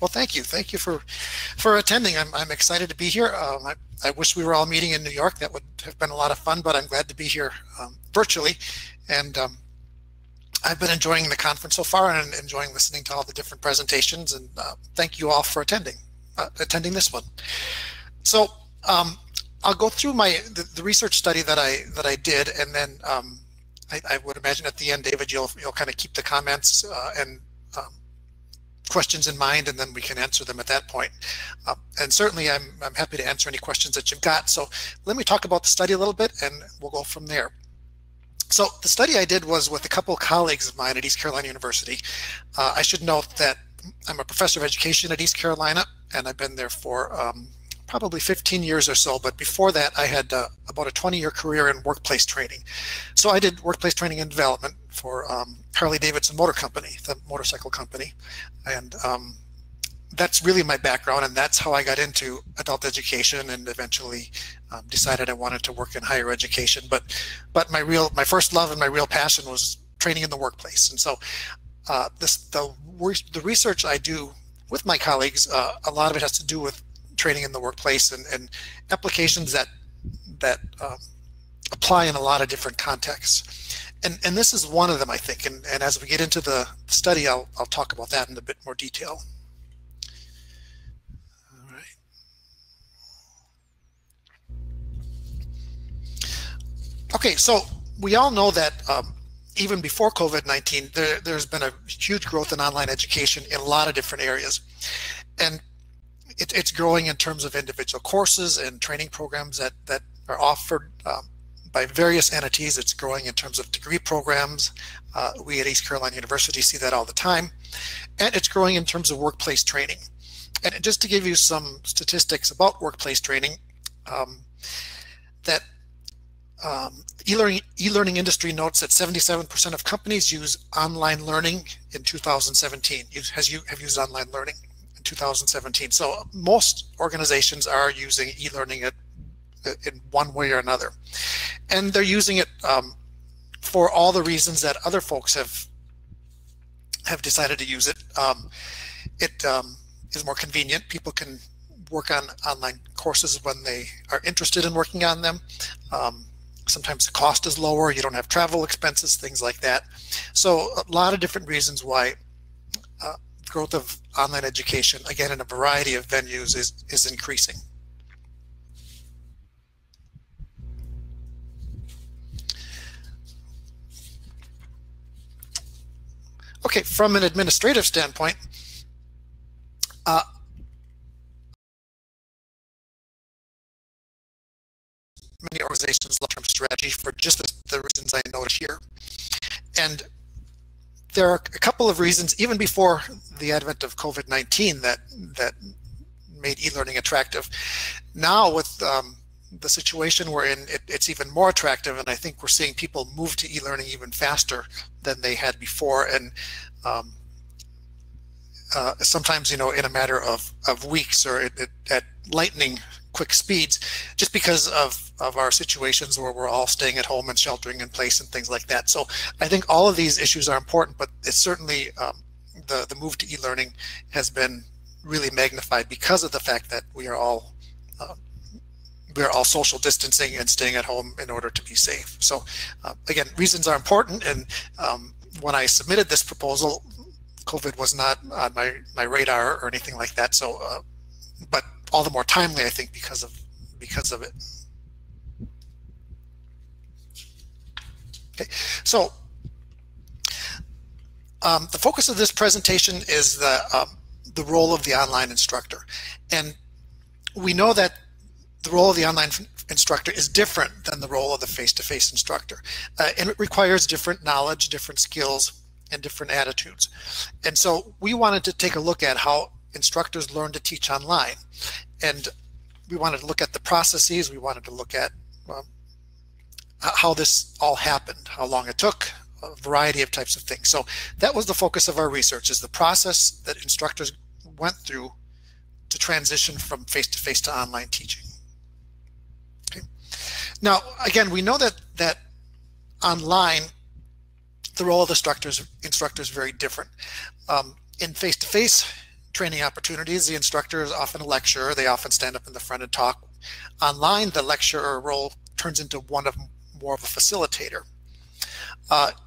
Well, thank you. Thank you for attending. I'm excited to be here. I wish we were all meeting in New York. That would have been a lot of fun, but I'm glad to be here virtually. And I've been enjoying the conference so far and enjoying listening to all the different presentations. And thank you all for attending this one. So I'll go through the research study that I did, and then I would imagine at the end, David, you'll kind of keep the comments and questions in mind, and then we can answer them at that point. And certainly I'm happy to answer any questions that you've got. So let me talk about the study a little bit and we'll go from there. So the study I did was with a couple of colleagues of mine at East Carolina University. I should note that I'm a professor of education at East Carolina, and I've been there for probably 15 years or so, but before that I had about a 20-year career in workplace training. So I did workplace training and development for Harley-Davidson Motor Company, the motorcycle company, and that's really my background, and that's how I got into adult education and eventually decided I wanted to work in higher education. But my first love and my real passion was training in the workplace. And so the research I do with my colleagues, a lot of it has to do with training in the workplace and applications that apply in a lot of different contexts. And this is one of them, I think. And as we get into the study, I'll talk about that in a bit more detail. All right. Okay, so we all know that even before COVID-19, there's been a huge growth in online education in a lot of different areas. And it's growing in terms of individual courses and training programs that are offered by various entities. It's growing in terms of degree programs. We at East Carolina University see that all the time. And it's growing in terms of workplace training. And just to give you some statistics about workplace training, that e-learning industry notes that 77% of companies use online learning in 2017, have used online learning in 2017. So most organizations are using e-learning in one way or another. And they're using it for all the reasons that other folks have decided to use it. It is more convenient. People can work on online courses when they are interested in working on them. Sometimes the cost is lower. You don't have travel expenses, things like that. So a lot of different reasons why growth of online education, again, in a variety of venues, is increasing. Okay, from an administrative standpoint, many organizations long-term strategy for just the reasons I noted here. And there are a couple of reasons, even before the advent of COVID-19, that made e-learning attractive. Now with the situation we're in, it's even more attractive, and I think we're seeing people move to e-learning even faster than they had before, and sometimes, in a matter of weeks or at lightning quick speeds, just because of our situations where we're all staying at home and sheltering in place and things like that. So I think all of these issues are important, but it's certainly the move to e-learning has been really magnified because of the fact that we are all social distancing and staying at home in order to be safe. So again, reasons are important, and when I submitted this proposal, COVID was not on my radar or anything like that. So, but all the more timely, I think, because of it. Okay, so the focus of this presentation is the role of the online instructor, and we know that the role of the online instructor is different than the role of the face-to-face instructor, and it requires different knowledge, different skills, and different attitudes. And so we wanted to take a look at how instructors learn to teach online, and we wanted to look at the processes. We wanted to look at how this all happened, how long it took, a variety of types of things. So that was the focus of our research, is the process that instructors went through to transition from face-to-face to online teaching. Okay. Now, again, we know that online, the role of the instructor is very different. In face-to-face training opportunities, the instructor is often a lecturer. They often stand up in the front and talk. Online, the lecturer role turns into one of more of a facilitator.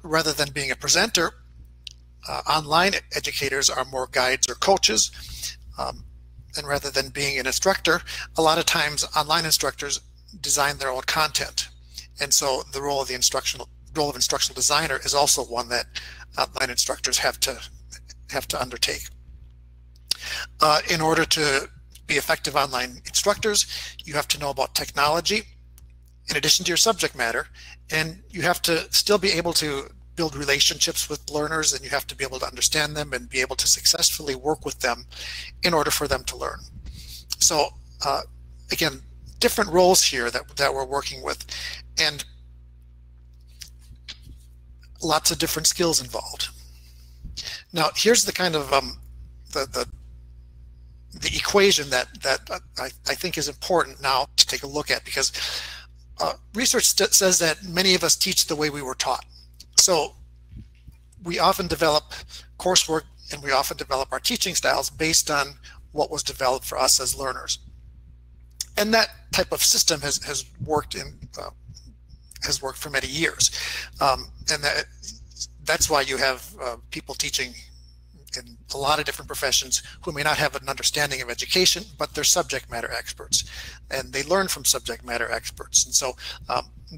Rather than being a presenter, online educators are more guides or coaches. And rather than being an instructor, a lot of times online instructors design their own content. And so the role of instructional designer is also one that online instructors have to undertake. In order to be effective online instructors, you have to know about technology in addition to your subject matter, and you have to still be able to build relationships with learners, and you have to be able to understand them and be able to successfully work with them in order for them to learn. So again, different roles here that we're working with, and lots of different skills involved. Now here's the kind of the equation that I think is important now to take a look at, because research says that many of us teach the way we were taught. So we often develop coursework and we often develop our teaching styles based on what was developed for us as learners. And that type of system has worked for many years. And that's why you have people teaching in a lot of different professions who may not have an understanding of education, but they're subject matter experts, and they learn from subject matter experts. And so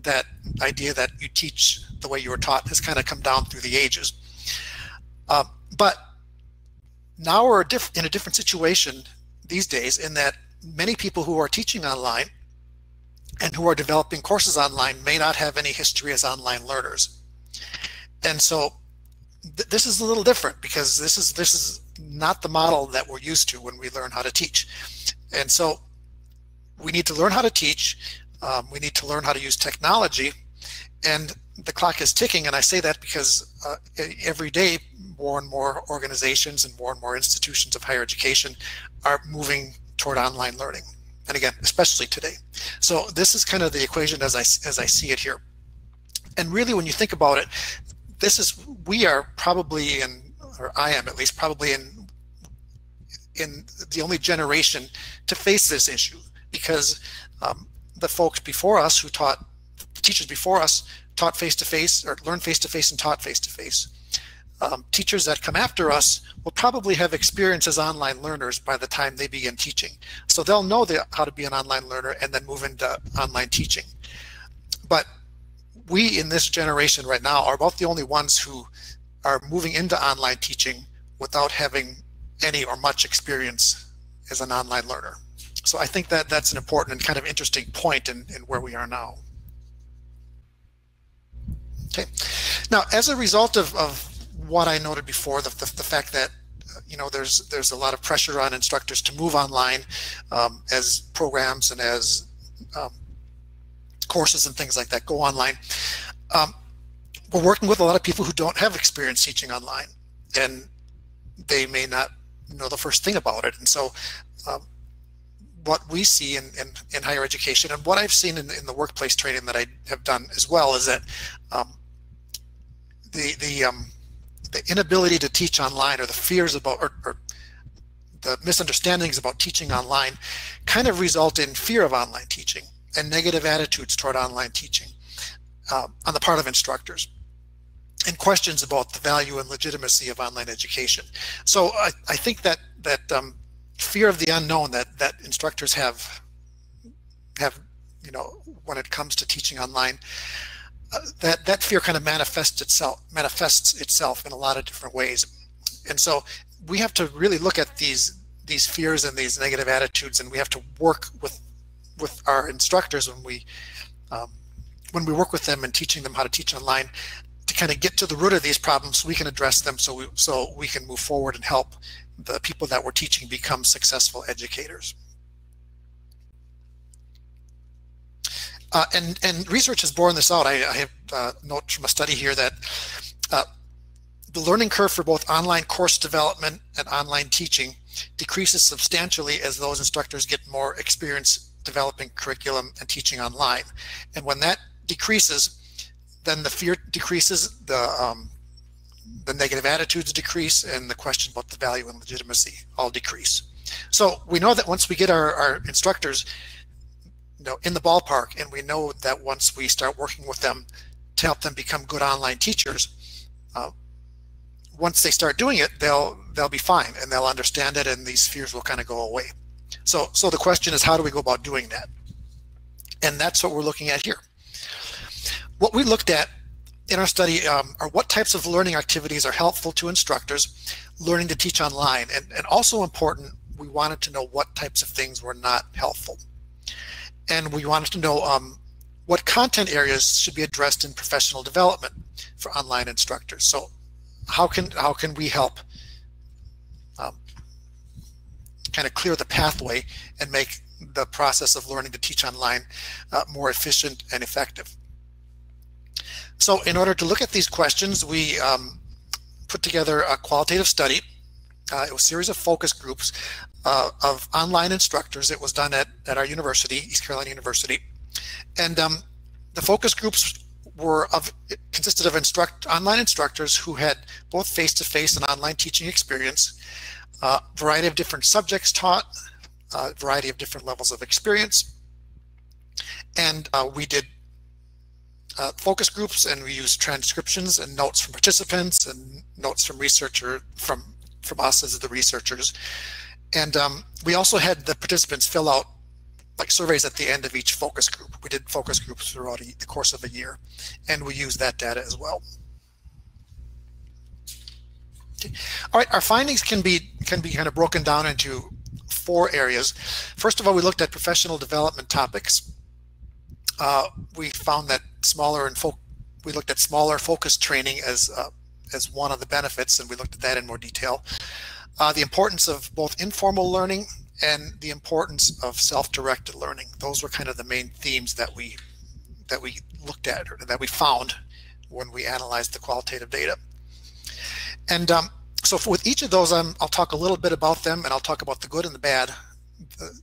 that idea that you teach the way you were taught has kind of come down through the ages. But now we're in a different situation these days, in that many people who are teaching online and who are developing courses online may not have any history as online learners. And so this is a little different, because this is not the model that we're used to when we learn how to teach. And so we need to learn how to teach. We need to learn how to use technology, and the clock is ticking. And I say that because every day more and more organizations and more institutions of higher education are moving toward online learning. And again, especially today. So this is kind of the equation as I see it here. And really, when you think about it, we are probably or I am at least probably in the only generation to face this issue, because the folks before us who taught, the teachers before us taught face-to-face, or learned face-to-face and taught face-to-face. Teachers that come after us will probably have experience as online learners by the time they begin teaching. So they'll know how to be an online learner and then move into online teaching. But we in this generation right now are about the only ones who are moving into online teaching without having any or much experience as an online learner. So I think that that's an important and kind of interesting point in where we are now. Okay, now as a result of what I noted before, the fact that there's a lot of pressure on instructors to move online as programs and as courses and things like that go online. We're working with a lot of people who don't have experience teaching online, and they may not know the first thing about it. And so what we see in higher education, and what I've seen in the workplace training that I have done as well, is that the inability to teach online, or the fears about, or the misunderstandings about teaching online, kind of result in fear of online teaching and negative attitudes toward online teaching on the part of instructors, and questions about the value and legitimacy of online education. So I think that fear of the unknown that instructors have when it comes to teaching online, that fear kind of manifests itself in a lot of different ways. And so we have to really look at these fears and these negative attitudes, and we have to work with our instructors when we work with them and teaching them how to teach online, to kind of get to the root of these problems so we can address them, so we can move forward and help the people that we're teaching become successful educators. And research has borne this out. I have notes from a study here that the learning curve for both online course development and online teaching decreases substantially as those instructors get more experience developing curriculum and teaching online. And when that decreases, then the fear decreases, the the negative attitudes decrease, and the question about the value and legitimacy all decrease. So we know that once we get our instructors in the ballpark, and we know that once we start working with them to help them become good online teachers, once they start doing it, they'll be fine and they'll understand it, and these fears will kind of go away. So the question is, how do we go about doing that? And that's what we're looking at here. What we looked at in our study are what types of learning activities are helpful to instructors learning to teach online, and also important, we wanted to know what types of things were not helpful. And we wanted to know what content areas should be addressed in professional development for online instructors. So how can we help kind of clear the pathway and make the process of learning to teach online more efficient and effective? So in order to look at these questions, we put together a qualitative study. It was a series of focus groups of online instructors. It was done at our university, East Carolina University. And the focus groups consisted of online instructors who had both face-to-face and online teaching experience, a variety of different subjects taught, a variety of different levels of experience. And we did focus groups, and we used transcriptions and notes from participants and notes from from us as the researchers. And we also had the participants fill out like surveys at the end of each focus group. We did focus groups throughout the course of a year, and we used that data as well. Okay. All right, our findings can be kind of broken down into 4 areas. First of all, we looked at professional development topics. We found that we looked at smaller focused training as one of the benefits, and we looked at that in more detail. The importance of both informal learning and the importance of self-directed learning. Those were kind of the main themes that we looked at, or that we found when we analyzed the qualitative data. And so with each of those, I'll talk a little bit about them, and I'll talk about the good and the bad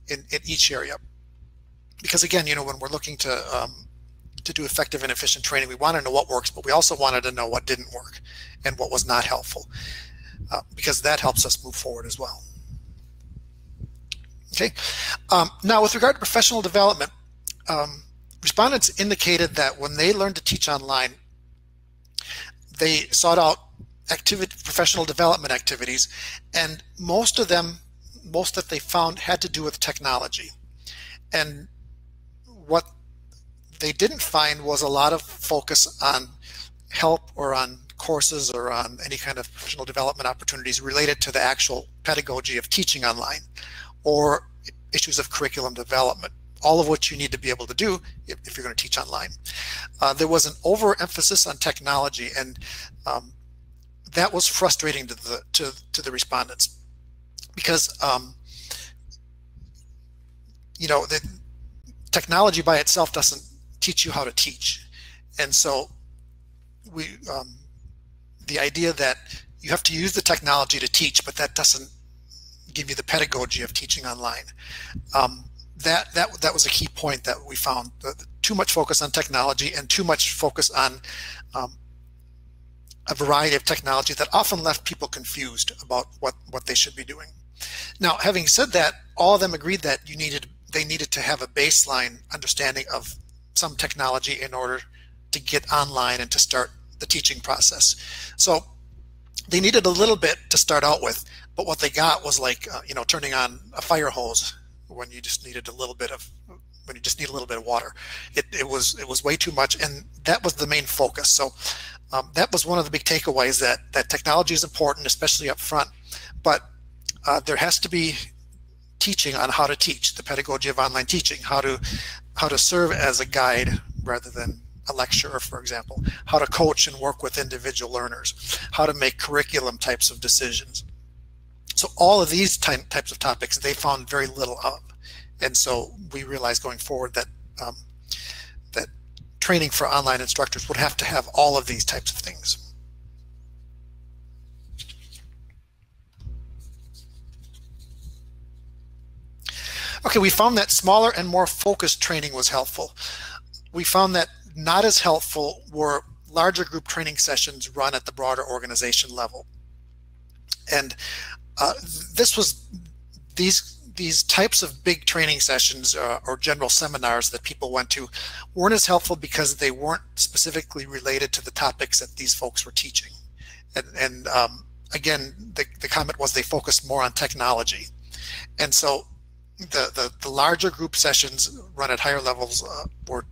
in each area. Because again, when we're looking to do effective and efficient training, we want to know what works, but we also wanted to know what didn't work and what was not helpful, because that helps us move forward as well. Okay. Now, with regard to professional development, respondents indicated that when they learned to teach online, they sought out professional development activities, and most that they found had to do with technology. And what they didn't find was a lot of focus on help or on courses or on any kind of professional development opportunities related to the actual pedagogy of teaching online, or issues of curriculum development, all of which you need to be able to do if you're going to teach online. There was an overemphasis on technology, and that was frustrating to the respondents, because the technology by itself doesn't teach you how to teach. And so the idea that you have to use the technology to teach, but that doesn't give you the pedagogy of teaching online. That was a key point that we found. Too much focus on technology and too much focus on a variety of technology that often left people confused about what they should be doing. Now, having said that, all of them agreed that they needed to have a baseline understanding of some technology in order to get online and to start the teaching process. So they needed a little bit to start out with, but what they got was like turning on a fire hose when you just need a little bit of water. It was way too much, and that was the main focus. So that was one of the big takeaways, that technology is important, especially up front, but there has to be teaching on how to teach, the pedagogy of online teaching, how to serve as a guide rather than a lecturer, for example, how to coach and work with individual learners, how to make curriculum types of decisions. So all of these types of topics they found very little of, and so we realized going forward that that training for online instructors would have to have all of these types of things. Okay, we found that smaller and more focused training was helpful. We found that not as helpful were larger group training sessions run at the broader organization level. And these types of big training sessions or general seminars that people went to weren't as helpful because they weren't specifically related to the topics that these folks were teaching. And again, the comment was they focused more on technology. And so the larger group sessions run at higher levels were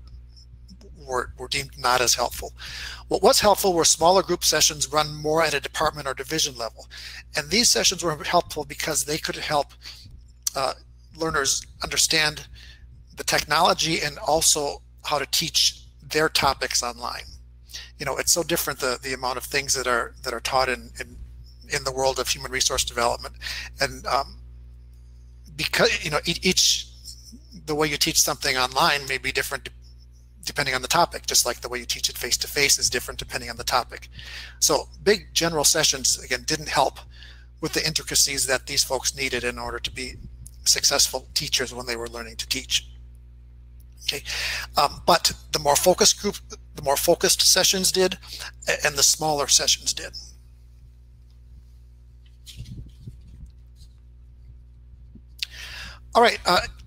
deemed not as helpful. What was helpful were smaller group sessions run more at a department or division level. And these sessions were helpful because they could help learners understand the technology and also how to teach their topics online. You know, it's so different, the amount of things that are taught in the world of human resource development. And because, you know, the way you teach something online may be different depending on the topic, just like the way you teach it face-to-face is different depending on the topic. So big general sessions, again, didn't help with the intricacies that these folks needed in order to be successful teachers when they were learning to teach. Okay, but the more focused sessions did, and the smaller sessions did. All right,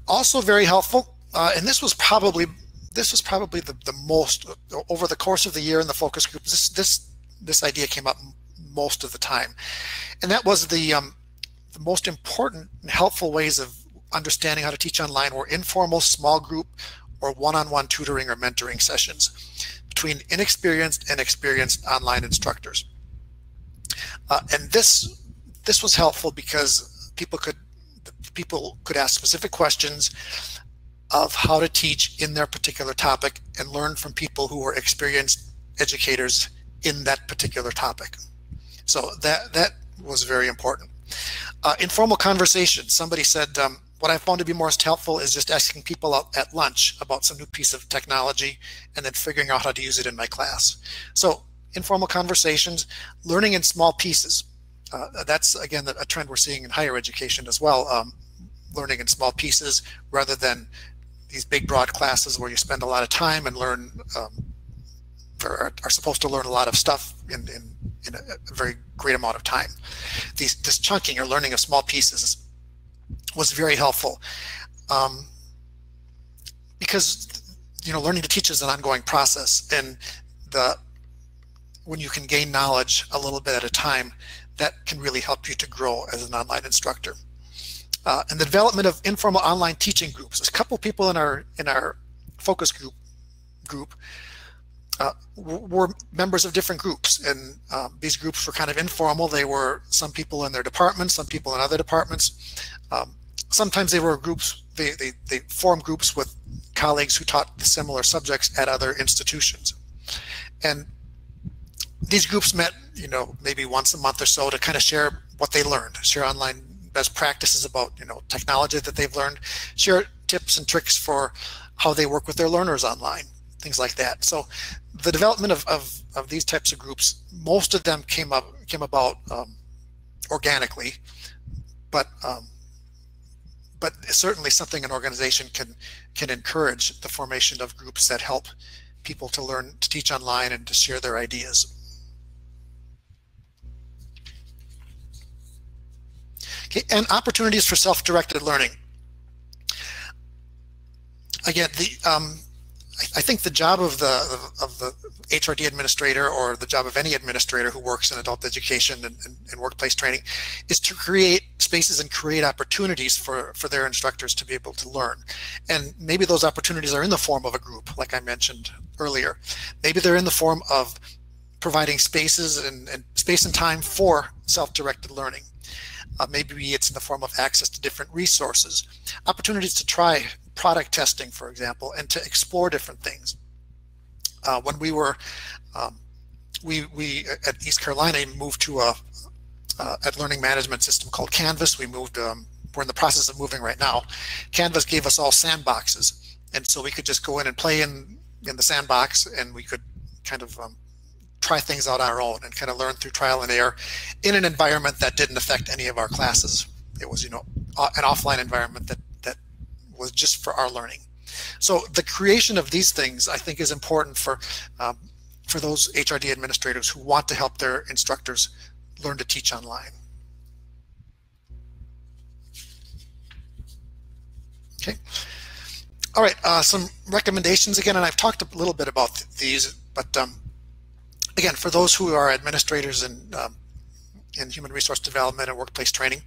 also very helpful, and this was probably the most, over the course of the year in the focus groups, this idea came up most of the time, and that was the most important and helpful ways of understanding how to teach online were informal small group or one-on-one tutoring or mentoring sessions between inexperienced and experienced online instructors. And this was helpful because people could ask specific questions of how to teach in their particular topic and learn from people who were experienced educators in that particular topic. So that was very important. Informal conversation. Somebody said, what I found to be most helpful is just asking people out at lunch about some new piece of technology and then figuring out how to use it in my class. So informal conversations, learning in small pieces. That's, again, a trend we're seeing in higher education as well. Learning in small pieces rather than these big broad classes where you spend a lot of time and learn, are supposed to learn a lot of stuff in a very great amount of time. This chunking or learning of small pieces was very helpful, because, you know, learning to teach is an ongoing process, and when you can gain knowledge a little bit at a time, that can really help you to grow as an online instructor. And the development of informal online teaching groups. There's a couple people in our focus group were members of different groups, and these groups were kind of informal. They were some people in their departments, some people in other departments. Sometimes they were groups, they formed groups with colleagues who taught similar subjects at other institutions. And these groups met, you know, maybe once a month or so to kind of share what they learned, share online best practices about, you know, technology that they've learned, share tips and tricks for how they work with their learners online, things like that. So the development of these types of groups, most of them came about organically, but certainly something an organization can encourage the formation of groups that help people to learn to teach online and to share their ideas. Okay, and opportunities for self-directed learning. Again, I think the job of the HRD administrator, or the job of any administrator who works in adult education and workplace training, is to create spaces and create opportunities for their instructors to be able to learn. And maybe those opportunities are in the form of a group, like I mentioned earlier. Maybe they're in the form of providing spaces and space and time for self-directed learning. Maybe it's in the form of access to different resources, opportunities to try product testing, for example, and to explore different things. When we were, we at East Carolina moved to a learning management system called Canvas. We moved, we're in the process of moving right now. Canvas gave us all sandboxes, and so we could just go in and play in the sandbox, and we could kind of try things out on our own and kind of learn through trial and error in an environment that didn't affect any of our classes. It was, you know, an offline environment that was just for our learning. So the creation of these things, I think, is important for for those HRD administrators who want to help their instructors learn to teach online. Okay. All right, some recommendations again, and I've talked a little bit about these, but again, for those who are administrators in human resource development and workplace training,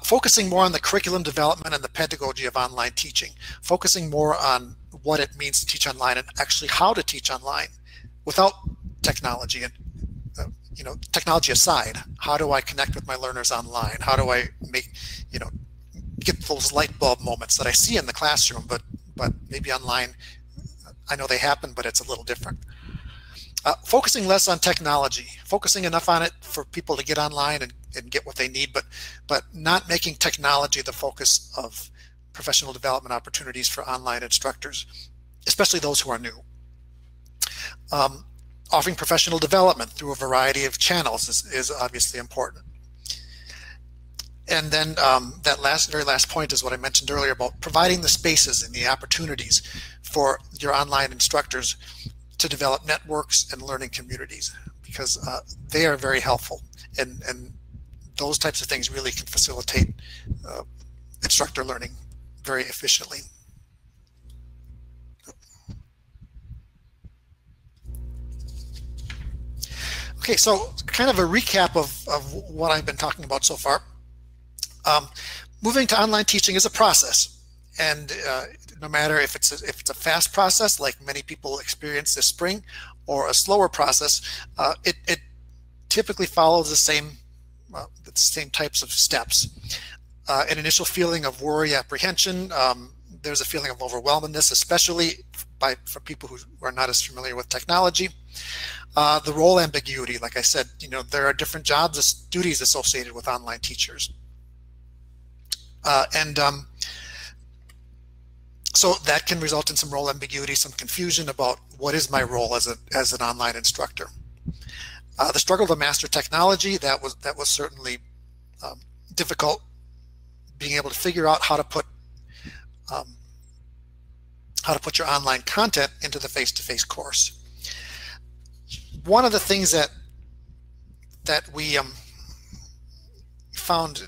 focusing more on the curriculum development and the pedagogy of online teaching, focusing more on what it means to teach online and actually how to teach online without technology. And technology aside, how do I connect with my learners online? How do I make, get those light bulb moments that I see in the classroom, but maybe online, I know they happen, but it's a little different. Focusing less on technology, focusing enough on it for people to get online and get what they need, but not making technology the focus of professional development opportunities for online instructors, especially those who are new. Offering professional development through a variety of channels is obviously important. And then that very last point is what I mentioned earlier about providing the spaces and the opportunities for your online instructors to develop networks and learning communities, because they are very helpful, and those types of things really can facilitate instructor learning very efficiently. Okay, so kind of a recap of what I've been talking about so far. Moving to online teaching is a process, and no matter if it's a fast process like many people experience this spring, or a slower process, it typically follows the same types of steps. An initial feeling of worry, apprehension. There's a feeling of overwhelmedness, especially for people who are not as familiar with technology. The role ambiguity, like I said, there are different jobs, duties associated with online teachers. So that can result in some role ambiguity, some confusion about what is my role as an online instructor. The struggle to master technology, that was certainly difficult, being able to figure out how to put your online content into the face-to-face course. One of the things that we found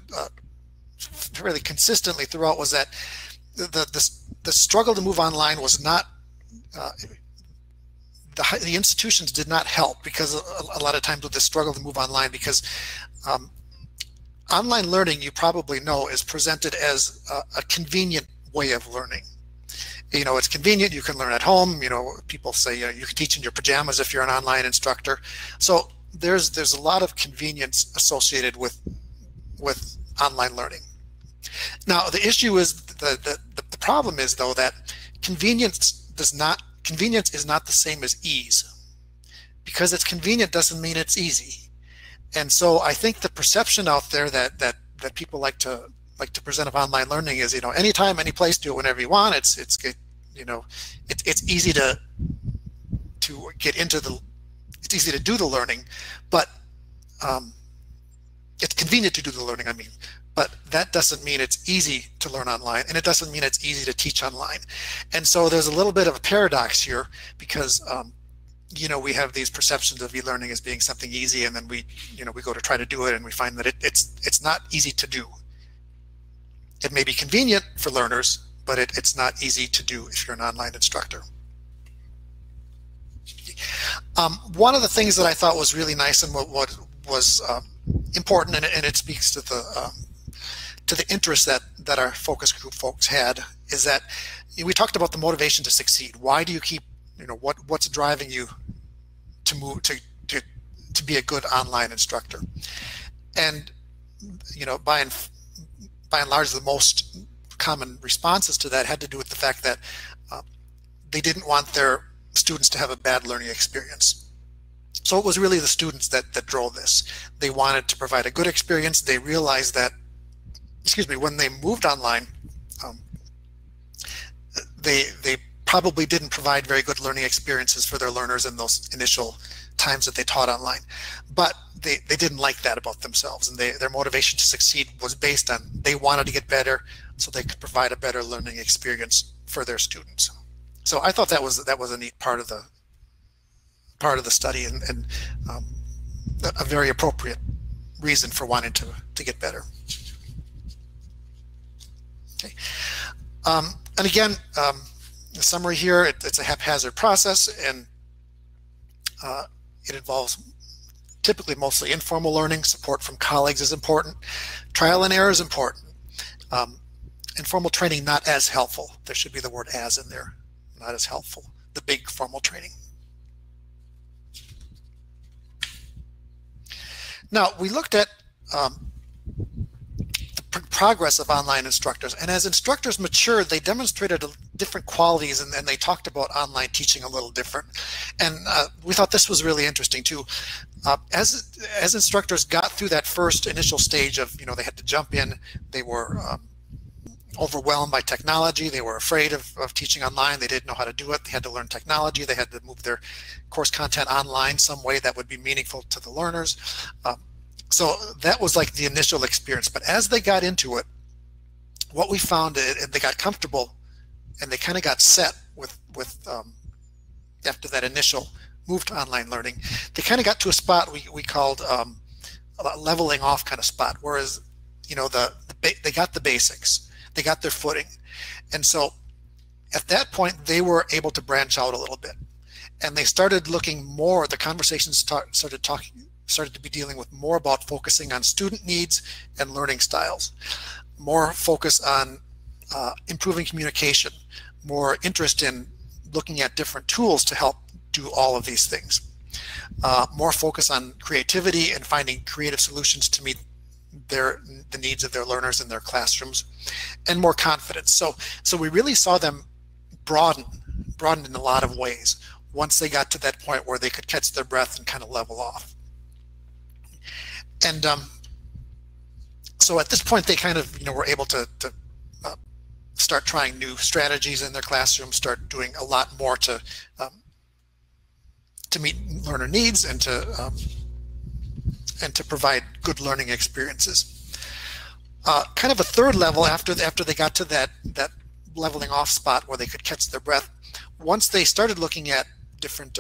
really consistently throughout was that the struggle to move online was not, the institutions did not help, because a lot of times with the struggle to move online, because online learning, you probably know, is presented as a convenient way of learning. It's convenient, you can learn at home, people say you can teach in your pajamas if you're an online instructor. So there's a lot of convenience associated with online learning. Now the issue is, the problem is though that convenience is not the same as ease. Because it's convenient doesn't mean it's easy. And so I think the perception out there that people like to present of online learning is, anytime, any place, do it whenever you want. It's easy to get into it's easy to do the learning, but it's convenient to do the learning, but that doesn't mean it's easy to learn online, and it doesn't mean it's easy to teach online. And so there's a little bit of a paradox here, because we have these perceptions of e-learning as being something easy, and then we go to try to do it, and we find that it's not easy to do. It may be convenient for learners, but it's not easy to do if you're an online instructor. One of the things that I thought was really nice, and what was important, and it speaks to the interest that our focus group folks had, is that we talked about the motivation to succeed. Why do you keep, what's driving you to move to be a good online instructor? And by and large, the most common responses to that had to do with the fact that they didn't want their students to have a bad learning experience. So it was really the students that drove this. They wanted to provide a good experience. They realized that, when they moved online, they probably didn't provide very good learning experiences for their learners in those initial times that they taught online. But they didn't like that about themselves, and their motivation to succeed was based on they wanted to get better so they could provide a better learning experience for their students. So I thought that was a neat part of part of the study, and a very appropriate reason for wanting to get better. Okay. And again, the summary here, it's a haphazard process, and it involves typically mostly informal learning. Support from colleagues is important. Trial and error is important. Informal training, not as helpful. There should be the word as in there, not as helpful. The big formal training. Now, we looked at the progress of online instructors, and as instructors matured, they demonstrated different qualities, and they talked about online teaching a little different. And we thought this was really interesting too. As instructors got through that first initial stage of, they had to jump in, they were overwhelmed by technology, they were afraid of teaching online, they didn't know how to do it, they had to learn technology, they had to move their course content online some way that would be meaningful to the learners. So that was like the initial experience. But as they got into it, what we found, and they got comfortable, and they kind of got set with after that initial move to online learning, they kind of got to a spot we called a leveling off kind of spot. Whereas, they got the basics, they got their footing, and so at that point they were able to branch out a little bit, and they started looking more. The conversations started to be dealing with more about focusing on student needs and learning styles, more focus on improving communication, more interest in looking at different tools to help do all of these things, more focus on creativity and finding creative solutions to meet the needs of their learners in their classrooms, and more confidence. So we really saw them broaden in a lot of ways once they got to that point where they could catch their breath and kind of level off. And so at this point, they kind of were able to start trying new strategies in their classroom, start doing a lot more to meet learner needs and to provide good learning experiences. Kind of a third level after they got to that leveling off spot where they could catch their breath. Once they started looking at different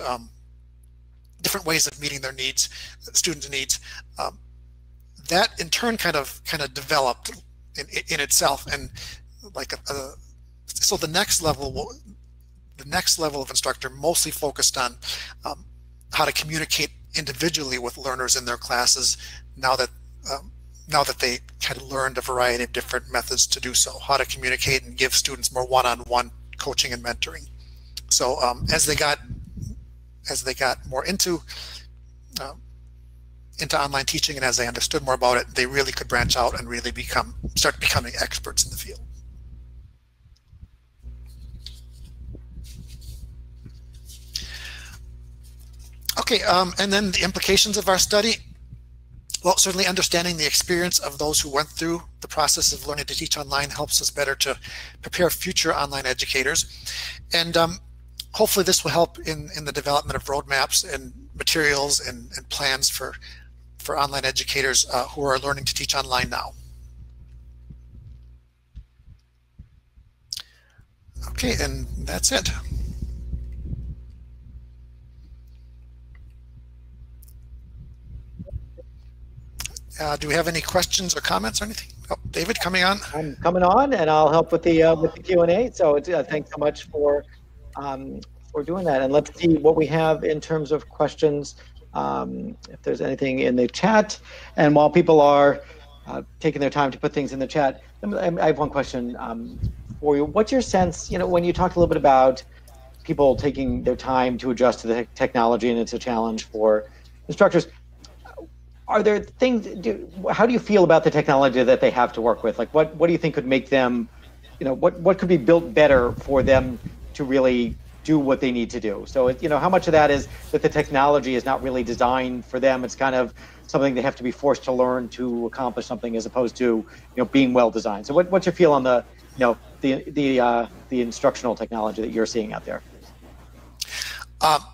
ways of meeting their needs, students' needs, that in turn kind of developed in itself, and so the next level of instructor mostly focused on how to communicate individually with learners in their classes. Now that they had learned a variety of different methods to do so, how to communicate and give students more one-on-one coaching and mentoring. So as they got more into online teaching, and as they understood more about it, they really could branch out and really start becoming experts in the field. Okay, and then the implications of our study. Well, certainly understanding the experience of those who went through the process of learning to teach online helps us better to prepare future online educators. And hopefully this will help in the development of roadmaps and materials and plans for online educators who are learning to teach online now. Okay, and that's it. Do we have any questions or comments or anything? Oh, David, coming on. I'm coming on, and I'll help with the Q&A. So thanks so much for doing that. And let's see what we have in terms of questions. If there's anything in the chat, and while people are taking their time to put things in the chat, I have one question for you. What's your sense? When you talked a little bit about people taking their time to adjust to the technology, and it's a challenge for instructors. Are there things, how do you feel about the technology that they have to work with? Like what do you think could make them, what could be built better for them to really do what they need to do? So, how much of that is that the technology is not really designed for them? It's kind of something they have to be forced to learn to accomplish something, as opposed to, being well designed. So what's your feel on the, the instructional technology that you're seeing out there?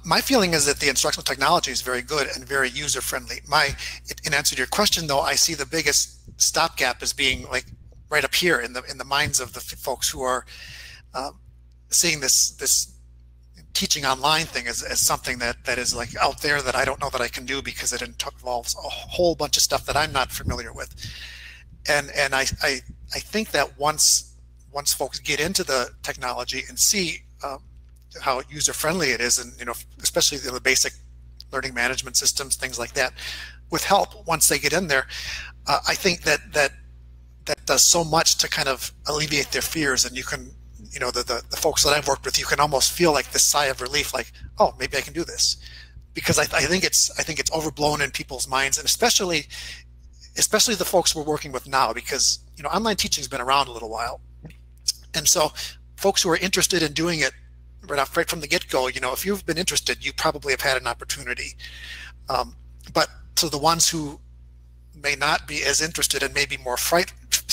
My feeling is that the instructional technology is very good and very user-friendly. In answer to your question, though, I see the biggest stopgap as being like right up here in the minds of the folks who are seeing this teaching online thing as something that is like out there that I don't know that I can do because it involves a whole bunch of stuff that I'm not familiar with. And I think that once folks get into the technology and see how user-friendly it is, and especially the basic learning management systems, things like that, with help, once they get in there, I think that does so much to kind of alleviate their fears. And you can, the folks that I've worked with, you can almost feel like this sigh of relief, like, oh, maybe I can do this, because I think it's overblown in people's minds, and especially the folks we're working with now, because online teaching's been around a little while, and so folks who are interested in doing it right from the get-go, if you've been interested, you probably have had an opportunity. But to the ones who may not be as interested and maybe more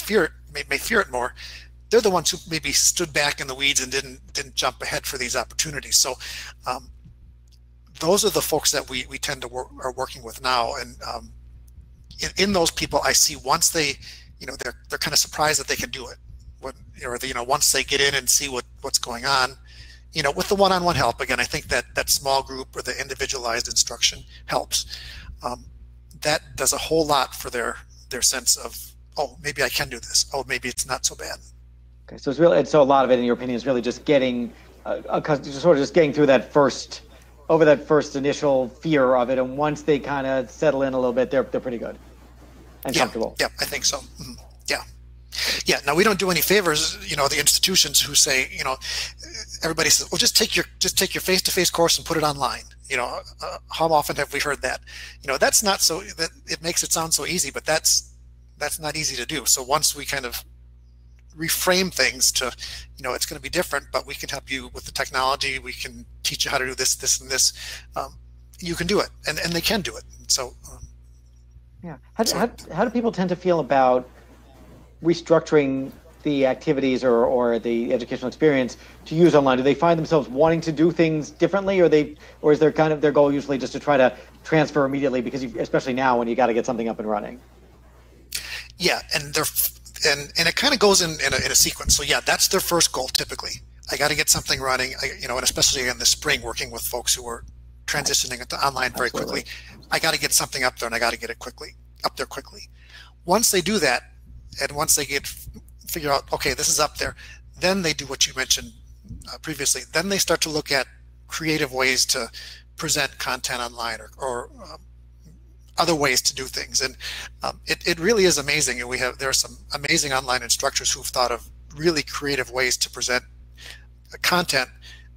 may fear it more, they're the ones who maybe stood back in the weeds and didn't jump ahead for these opportunities. So those are the folks that we tend to are working with now. And in those people, I see once they, they're kind of surprised that they can do it. Once they get in and see what's going on, with the one-on-one help, again, I think that small group or the individualized instruction helps. That does a whole lot for their sense of, oh, maybe I can do this. Oh, maybe it's not so bad. Okay, so so a lot of it, in your opinion, is really just getting, just getting through over that first initial fear of it, and once they kind of settle in a little bit, they're pretty good and comfortable. Yeah, I think so. Mm-hmm. Yeah. Now we don't do any favors, the institutions who say, everybody says, well, just take your face-to-face course and put it online. How often have we heard that? That's not so, that it makes it sound so easy, but that's not easy to do. So once we kind of reframe things to, it's going to be different, but we can help you with the technology. We can teach you how to do this, and this. You can do it, and they can do it. So, yeah. How do people tend to feel about restructuring the activities or the educational experience to use online? Do they find themselves wanting to do things differently, or is their their goal usually just to try to transfer immediately, because especially now when you got to get something up and running? Yeah, and it kind of goes in a sequence. So yeah, that's their first goal typically. I got to get something running. And especially in the spring, working with folks who are transitioning into online very quickly. I got to get something up there, and I got to get it up there quickly. Once they do that, and once they figure out, okay, this is up there, then they do what you mentioned previously. Then they start to look at creative ways to present content online, or other ways to do things. And it really is amazing. And there are some amazing online instructors who've thought of really creative ways to present content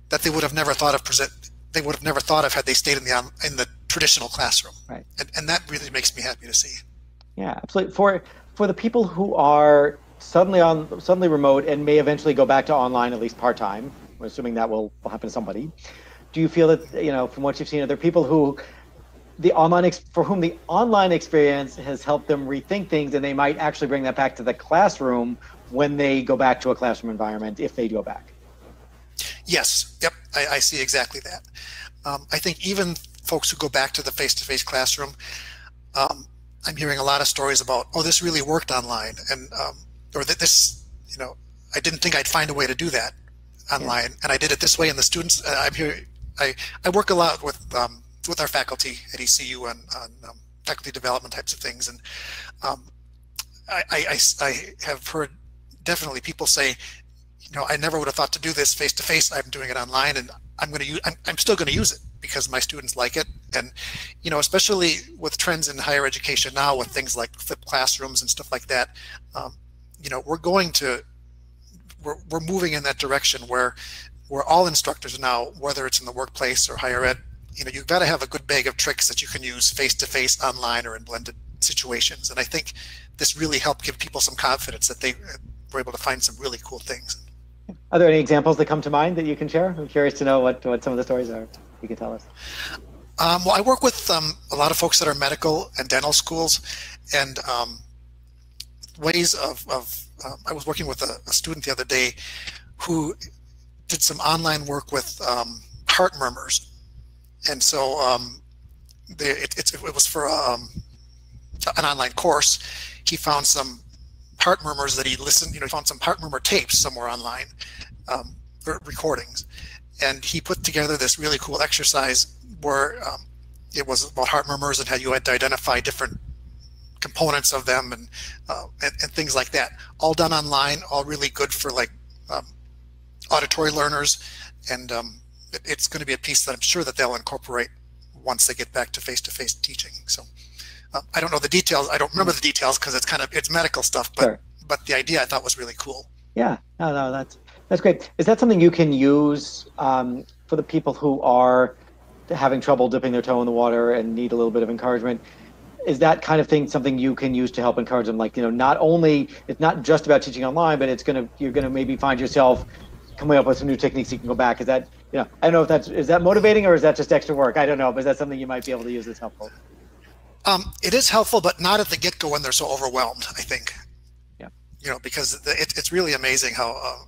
that they would have never thought of had they stayed in the traditional classroom. Right. And that really makes me happy to see. Yeah, absolutely. For the people who are suddenly remote and may eventually go back to online, at least part-time, we're assuming that will happen to somebody, do you feel that, from what you've seen, are there people for whom the online experience has helped them rethink things, and they might actually bring that back to the classroom when they go back to a classroom environment, if they go back? Yes. Yep. I see exactly that. I think even folks who go back to the face-to-face classroom, I'm hearing a lot of stories about, oh, this really worked online, and or that this, I didn't think I'd find a way to do that online, and I did it this way. And the students, I'm here. I work a lot with our faculty at ECU on faculty development types of things, and I have heard definitely people say, I never would have thought to do this face to face. I'm doing it online, and I'm still going to use it because my students like it. And especially with trends in higher education now, with things like flipped classrooms and stuff like that, we're moving in that direction where all instructors now, whether it's in the workplace or higher ed, you've got to have a good bag of tricks that you can use face to face, online, or in blended situations. And I think this really helped give people some confidence that they were able to find some really cool things. Are there any examples that come to mind that you can share? I'm curious to know what some of the stories are. You can tell us. Well, I work with a lot of folks that are medical and dental schools, and ways of I was working with a student the other day who did some online work with heart murmurs, and so it was for an online course. He found some heart murmurs that he listened. He found some heart murmur tapes somewhere online, or recordings, and he put together this really cool exercise where it was about heart murmurs and how you had to identify different components of them and things like that. All done online, all really good for like auditory learners, and it's going to be a piece that I'm sure that they'll incorporate once they get back to face-to-face teaching. So I don't know the details. I don't remember the details because it's medical stuff, but Sure. But the idea I thought was really cool. Yeah, no, that's great. Is that something you can use for the people who are having trouble dipping their toe in the water and need a little bit of encouragement? Is that kind of thing something you can use to help encourage them? Like, not only, it's not just about teaching online, but you're gonna maybe find yourself coming up with some new techniques you can go back. Is that, I don't know if is that motivating or is that just extra work? I don't know, but is that something you might be able to use that's helpful? It is helpful, but not at the get-go when they're so overwhelmed, I think. Yeah. Because it's really amazing how,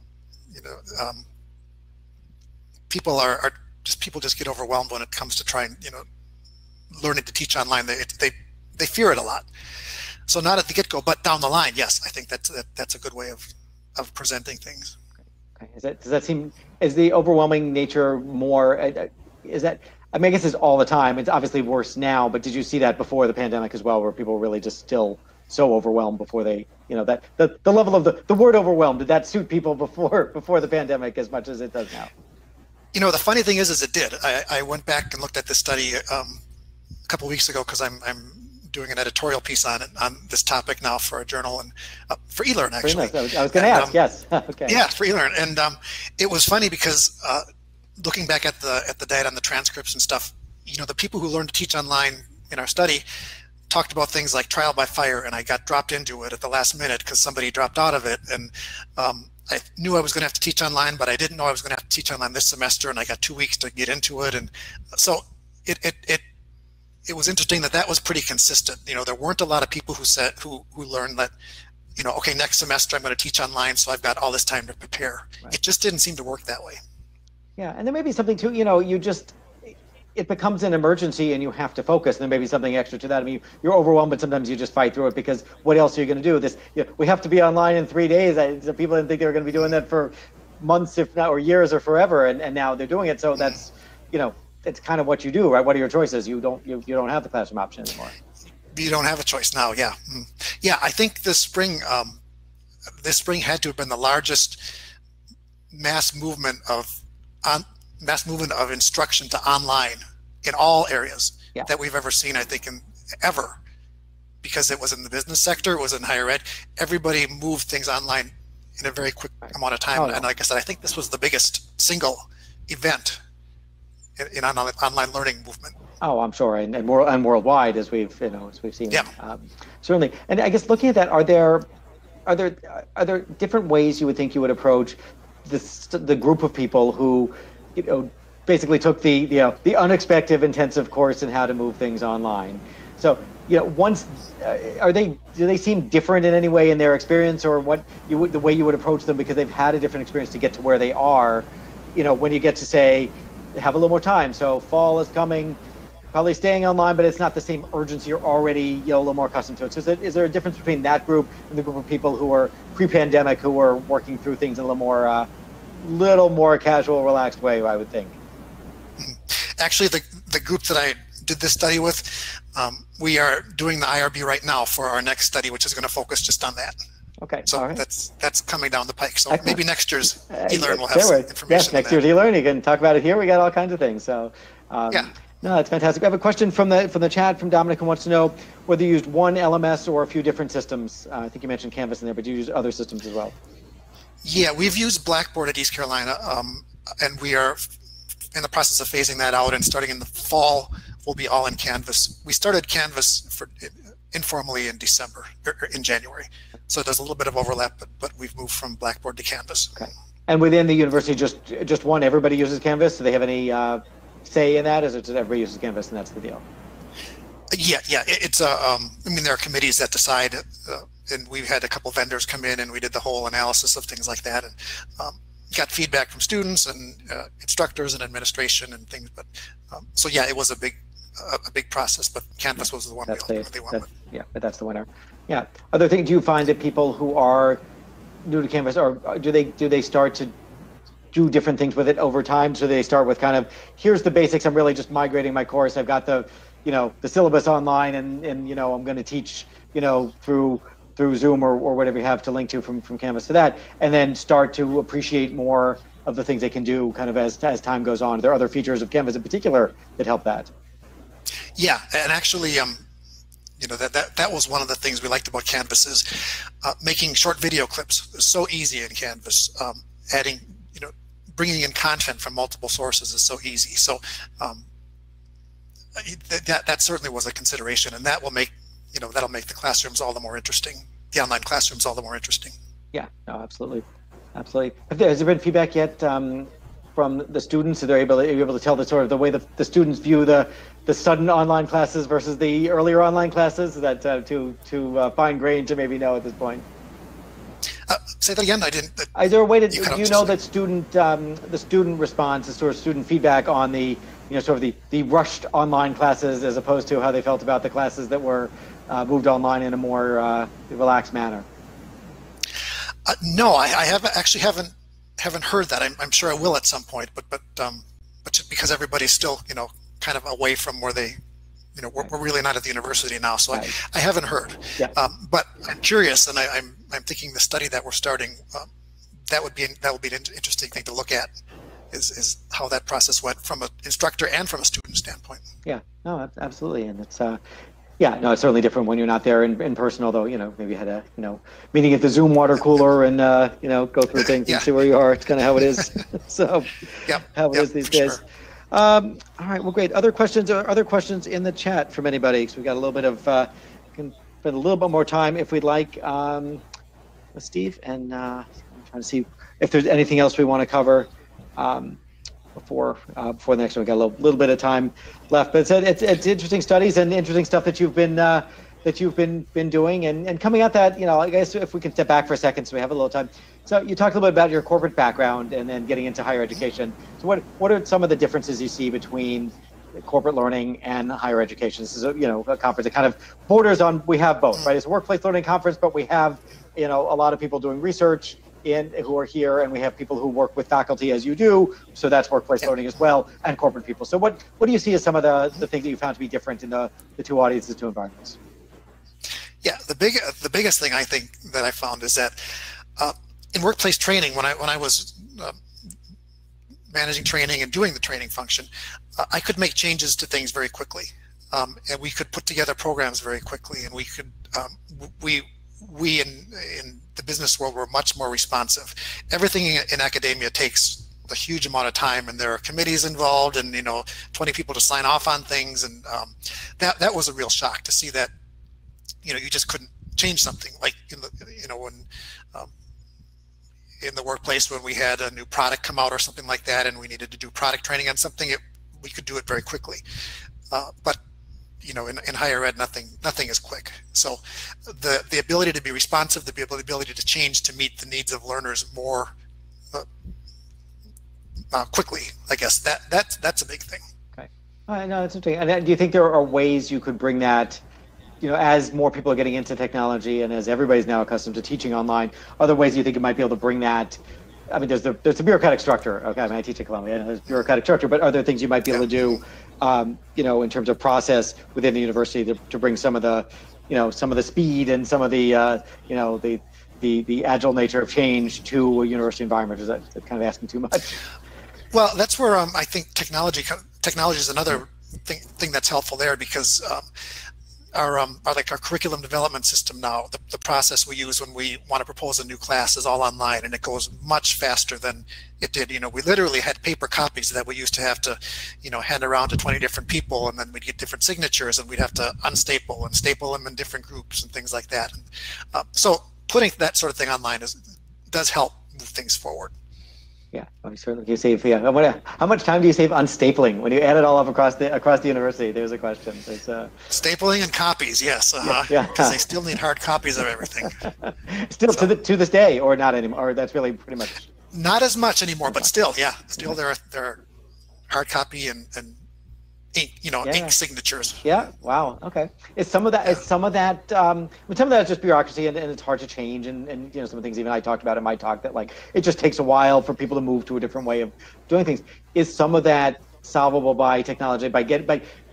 people just get overwhelmed when it comes to trying, learning to teach online. They fear it a lot. So not at the get-go, but down the line, yes, I think that's a good way of presenting things. Okay. Is the overwhelming nature more, is that, I mean, I guess it's all the time. It's obviously worse now, but did you see that before the pandemic as well, where people were really just still so overwhelmed before they, that the level of the word overwhelmed, did that suit people before the pandemic as much as it does now? The funny thing is it did. I went back and looked at this study a couple of weeks ago because I'm doing an editorial piece on this topic now for a journal and for eLearn, actually. Nice. I was going to ask, yes. Okay. Yeah, for eLearn. And it was funny because looking back at the data and the transcripts and stuff, the people who learned to teach online in our study talked about things like trial by fire, and I got dropped into it at the last minute because somebody dropped out of it. And I knew I was going to have to teach online, but I didn't know I was going to have to teach online this semester, and I got 2 weeks to get into it. And so it was interesting that was pretty consistent. There weren't a lot of people who learned that, okay, next semester I'm going to teach online, so I've got all this time to prepare. Right. It just didn't seem to work that way. Yeah, and there may be something too, it becomes an emergency and you have to focus. And there may be something extra to that. I mean, you're overwhelmed, but sometimes you just fight through it because what else are you going to do? We have to be online in 3 days. So people didn't think they were going to be doing that for months, if not, or years or forever. And now they're doing it. So that's, it's kind of what you do, right? What are your choices? You don't have the classroom option anymore. You don't have a choice now. Yeah. Yeah. I think this spring had to have been the largest mass movement of instruction to online in all areas that we've ever seen, I think, ever, because it was in the business sector, it was in higher ed. Everybody moved things online in a very quick amount of time. And like I said, I think this was the biggest single event in online learning movement. Oh, I'm sure, and worldwide, as we've seen. Yeah. Certainly. And I guess looking at that, are there different ways you would think you would approach the group of people who, basically took the unexpected intensive course in how to move things online? So, once do they seem different in any way in their experience, or the way you would approach them because they've had a different experience to get to where they are? When you get to say, have a little more time. So fall is coming, probably staying online, but it's not the same urgency. You're already a little more accustomed to it. So is there a difference between that group and the group of people who are pre-pandemic, who are working through things in a little more casual, relaxed way, I would think? Actually, the group that I did this study with, we are doing the IRB right now for our next study, which is going to focus just on that. Okay. So right. that's coming down the pike. So excellent. Maybe next year's eLearn will have some information. Yes, next year's eLearn, you can talk about it here. We got all kinds of things. So yeah. No, that's fantastic. We have a question from the chat from Dominic, who wants to know whether you used one LMS or a few different systems. I think you mentioned Canvas in there, but you use other systems as well. Yeah, we've used Blackboard at East Carolina, and we are in the process of phasing that out, and starting in the fall, we'll be all in Canvas. We started Canvas informally in December, or in January. So there's a little bit of overlap, but we've moved from Blackboard to Canvas. Okay. And within the university, just one, everybody uses Canvas? Do they have any say in that? Is it just everybody uses Canvas and that's the deal? Yeah. It's I mean, there are committees that decide, and we've had a couple vendors come in and we did the whole analysis of things like that, and got feedback from students and instructors and administration and things. But so yeah, it was a big process, but Canvas was the one we ultimately went with. Yeah, but that's the winner. Yeah. Other things, do you find that people who are new to Canvas, or do they start to do different things with it over time. So they start with kind of, here's the basics. I'm really just migrating my course. I've got the, the syllabus online, and I'm going to teach, through Zoom or whatever you have to link to from Canvas to that, and then start to appreciate more of the things they can do kind of as time goes on. There are other features of Canvas in particular that help that. Yeah, and actually, that was one of the things we liked about Canvas is making short video clips. It's so easy in Canvas. Adding, bringing in content from multiple sources is so easy. So that certainly was a consideration, and that will make, that'll make the classrooms all the more interesting, the online classrooms all the more interesting. Yeah, no, absolutely. Absolutely. Has there been feedback yet from the students? Are you able to tell the sort of the way the students view the sudden online classes versus the earlier online classes? Is that too fine grained to maybe know at this point? Say that again. I didn't. Is there a way to do you know that the student response, the sort of student feedback on the sort of the rushed online classes as opposed to how they felt about the classes that were moved online in a more relaxed manner? No, I haven't heard that. I'm sure I will at some point, but just because everybody's still kind of away from where they we're really not at the university now, so right. I haven't heard. Yeah. But I'm curious, and I'm thinking the study that we're starting that would be an interesting thing to look at is how that process went from an instructor and from a student standpoint. Yeah, no, absolutely, and it's. Yeah, no, it's certainly different when you're not there in person, although, maybe you had a, meeting at the Zoom water cooler and, go through things and see where you are. It's kind of how it is. So, how it is these days. Sure. All right, well, great. Other questions in the chat from anybody? So we got a little bit of, can spend a little bit more time if we'd like with Steve, and I'm trying to see if there's anything else we want to cover. Before the next one. We got a little bit of time left, but it's interesting studies and interesting stuff that you've been doing and coming at that. I guess if we can step back for a second, so we have a little time. So you talked a little bit about your corporate background and then getting into higher education. So what are some of the differences you see between corporate learning and higher education? This is a conference that kind of borders on. We have both, right? It's a workplace learning conference, but we have a lot of people doing research who are here, and we have people who work with faculty as you do, so that's workplace learning as well, and corporate people. So what do you see as some of the things that you found to be different in the two audiences, two environments? Yeah, the biggest thing I think that I found is that in workplace training, when I was managing training and doing the training function, I could make changes to things very quickly, and we could put together programs very quickly, and we could we in the business world were much more responsive. Everything in academia takes a huge amount of time, and there are committees involved, and 20 people to sign off on things, and that was a real shock to see that you just couldn't change something like in the when in the workplace when we had a new product come out or something like that, and we needed to do product training on something, we could do it very quickly, but in higher ed, nothing is quick. So the ability to be responsive, the ability to change to meet the needs of learners more quickly, I guess that's a big thing. Okay. No, that's interesting. And do you think there are ways you could bring that, as more people are getting into technology and as everybody's now accustomed to teaching online, are there ways you think you might be able to bring that? I mean, there's the bureaucratic structure. Okay, I teach at Columbia, and there's bureaucratic structure, but are there things you might be able to do, in terms of process within the university to bring some of the, some of the speed and some of the, the agile nature of change to a university environment? Is that kind of asking too much? Well, that's where I think technology is another thing that's helpful there, because our curriculum development system now, the process we use when we want to propose a new class is all online, and it goes much faster than it did. We literally had paper copies that we used to have to, hand around to 20 different people, and then we'd get different signatures, and we'd have to unstaple and staple them in different groups and things like that. So putting that sort of thing online does help move things forward. Yeah, certainly you save. Yeah, how much time do you save on stapling when you add it all up across the university? There's a question. There's stapling and copies. Yes, because they still need hard copies of everything. Still, so, to this day, or not anymore. Or that's really pretty much not as much anymore. But still, yeah, still there are hard copy and ink, ink signatures. Yeah. Wow. Okay. Is some of that some of that is just bureaucracy and it's hard to change and some of the things even I talked about in my talk that like it just takes a while for people to move to a different way of doing things. Is some of that solvable by technology?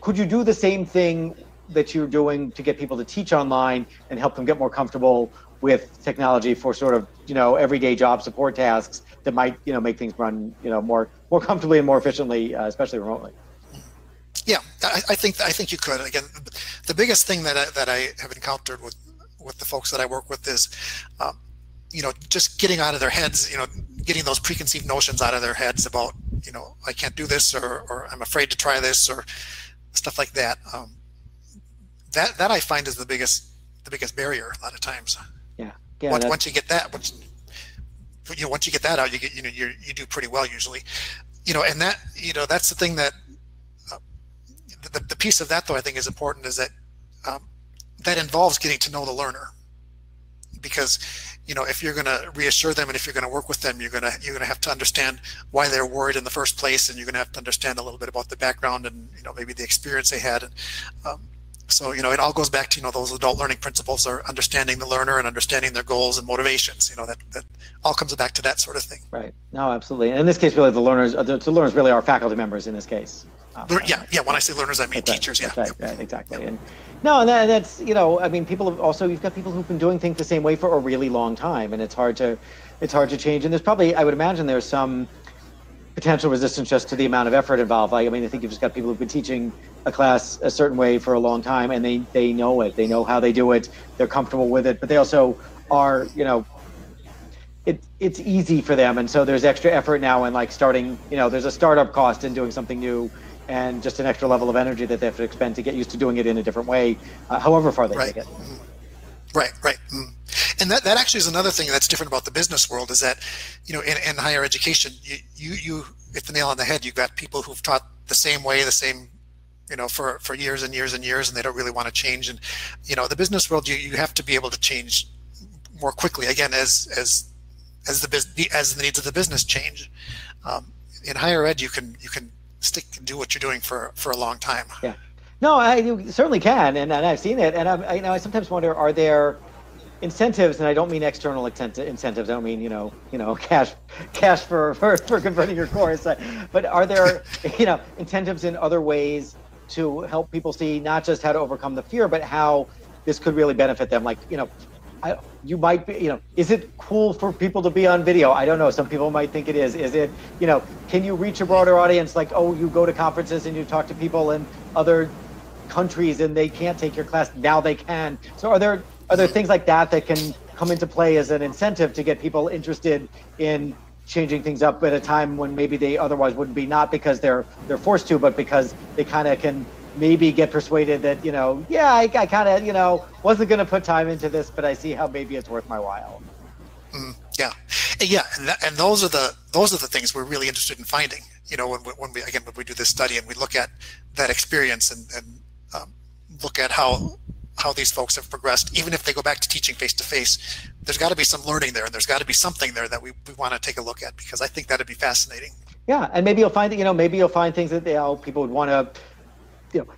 Could you do the same thing that you're doing to get people to teach online and help them get more comfortable with technology for sort of everyday job support tasks that might make things run more comfortably and more efficiently, especially remotely? Yeah, I think you could. Again, the biggest thing that I have encountered with the folks that I work with is, just getting out of their heads, getting those preconceived notions out of their heads about, I can't do this or I'm afraid to try this or stuff like that. That I find is the biggest barrier a lot of times. Yeah. Once you get that, once you get that out, you do pretty well usually. And that that's the thing that. The piece of that, though, I think is important is that that involves getting to know the learner, because if you're going to reassure them and if you're going to work with them, you're going to have to understand why they're worried in the first place, and you're going to have to understand a little bit about the background and maybe the experience they had. So it all goes back to those adult learning principles are understanding the learner and understanding their goals and motivations. That all comes back to that sort of thing. Right. No, absolutely. And in this case, really, the learners really are faculty members in this case. Yeah. When I say learners, I mean teachers. Yeah. Right, exactly. And that's you've got people who've been doing things the same way for a really long time, and it's hard to change. And there's probably, I would imagine, there's some potential resistance just to the amount of effort involved. I think you've just got people who've been teaching a class a certain way for a long time, and they know it. They know how they do it. They're comfortable with it, but they also are, it's easy for them, and so there's extra effort now in like starting. There's a startup cost in doing something new, and just an extra level of energy that they have to expend to get used to doing it in a different way, however far they take it. Right. And that actually is another thing that's different about the business world is that, in higher education, you hit the nail on the head. You've got people who've taught the same way, for years and years and years, and they don't really want to change. And, the business world, you have to be able to change more quickly, again, as the needs of the business change. In higher ed, you can stick and do what you're doing for a long time. Yeah, no, you certainly can, and I've seen it, and I sometimes wonder, are there incentives, and I don't mean external incentives. I don't mean cash for converting your course, but are there incentives in other ways to help people see not just how to overcome the fear, but how this could really benefit them? Like you might be, is it cool for people to be on video? I don't know. Some people might think it is. Is it, can you reach a broader audience? Like, you go to conferences and you talk to people in other countries and they can't take your class. Now they can. So are there things like that can come into play as an incentive to get people interested in changing things up at a time when maybe they otherwise wouldn't be, not because they're forced to, but because they kind of can maybe get persuaded that, I kind of, wasn't going to put time into this, but I see how maybe it's worth my while. Yeah. And those are the things we're really interested in finding, when we do this study and we look at that experience and look at how these folks have progressed. Even if they go back to teaching face-to-face, there's got to be some learning there, and there's got to be something there that we want to take a look at, because I think that'd be fascinating. Yeah, and maybe you'll find that, things that people would want to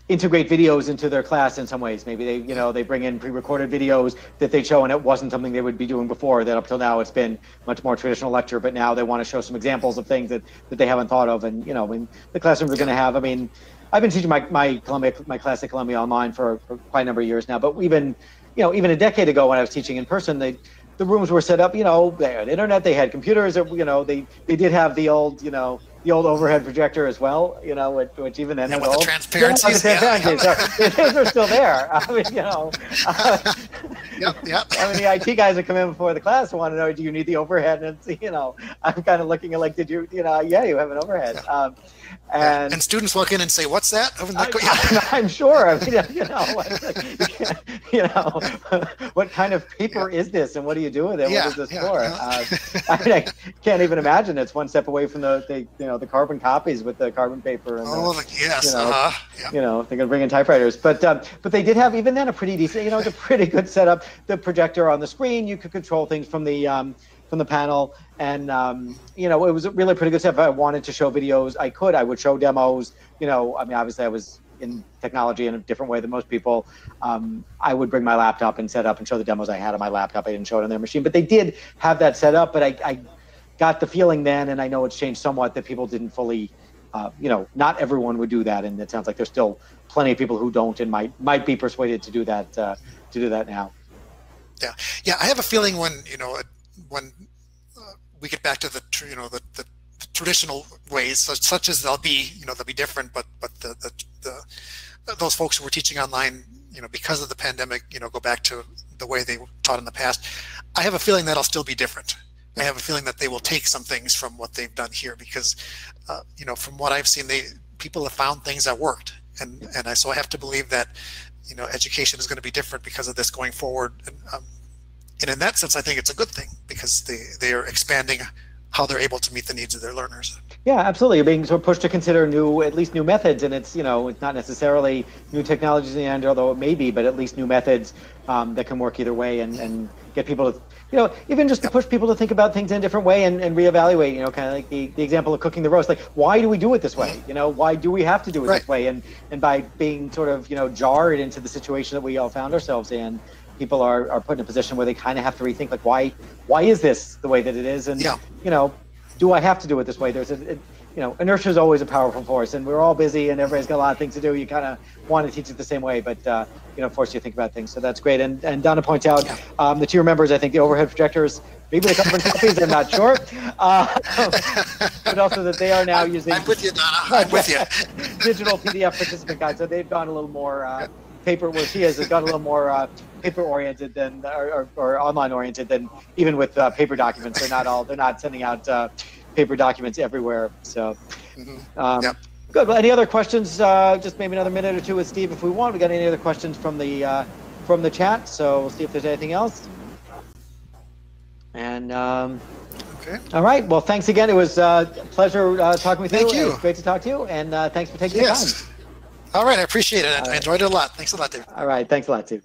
integrate videos into their class in some ways. Maybe they bring in pre-recorded videos that they show, and it wasn't something they would be doing before. That up till now it's been much more traditional lecture, but now they want to show some examples of things that they haven't thought of. And the classrooms are going to have. I've been teaching my class at Columbia online for quite a number of years now. But even a decade ago when I was teaching in person, the rooms were set up. They had internet, they had computers. They did have the old overhead projector as well, which even then with the transparency. So those are still there. The IT guys that come in before the class want to know, do you need the overhead? And I'm kind of looking at like, did you, you have an overhead. And students walk in and say, "What's that?" I'm sure. What kind of paper is this, and what do you do with it? What is this for? I can't even imagine. It's one step away from the carbon copies with the carbon paper. And yes. They're going to bring in typewriters, but they did have even then a pretty decent, it's a pretty good setup. The projector on the screen, you could control things from the the panel. And you know, it was really pretty good stuff. If I wanted to show videos, I could. I would show demos. You know, I mean, obviously I was in technology in a different way than most people. I would bring my laptop and set up and show the demos I had on my laptop. I didn't show it on their machine, but they did have that set up. But I got the feeling then, and I know it's changed somewhat, that people didn't fully, you know, not everyone would do that. And it sounds like there's still plenty of people who don't and might be persuaded to do that now. Yeah. Yeah. I have a feeling when, you know, when we get back to the traditional ways, such as they'll be different, but those folks who were teaching online, you know, because of the pandemic, you know, go back to the way they were taught in the past. I have a feeling that'll still be different. I have a feeling that they will take some things from what they've done here, because, you know, from what I've seen, people have found things that worked, and so I have to believe that, you know, education is going to be different because of this going forward, and in that sense, I think it's a good thing, because they are expanding how they're able to meet the needs of their learners. Yeah, absolutely. You're being sort of pushed to consider at least new methods, and it's, you know, it's not necessarily new technologies in the end, although it may be, but at least new methods that can work either way, and get people to, you know, even just to push people to think about things in a different way and reevaluate, you know, kind of like the example of cooking the roast. Like, why do we do it this way? You know, why do we have to do it this way? And by being sort of, you know, jarred into the situation that we all found ourselves in, people are put in a position where they kind of have to rethink, like, why is this the way that it is? And, you know, do I have to do it this way? There's you know, inertia is always a powerful force, and we're all busy and everybody's got a lot of things to do. You kind of want to teach it the same way, but, you know, force you to think about things. So that's great. And Donna points out, the two members, I think the overhead projectors, maybe they come from copies, I'm not sure. But also that they are now using... I'm with you, Donna. I'm with you. Digital PDF participant guide. So they've gone a little more paper, where she has gone a little more paper-oriented than, or online-oriented than even with paper documents. They're not sending out paper documents everywhere. So, good. Well, any other questions? Just maybe another minute or two with Steve if we want. We got any other questions from the chat? So we'll see if there's anything else. And okay. All right. Well, thanks again. It was a pleasure talking with you. Thank you. It was great to talk to you, and thanks for taking the time. All right. I appreciate it. I enjoyed it a lot. Thanks a lot, Dave. All right. Thanks a lot, Steve.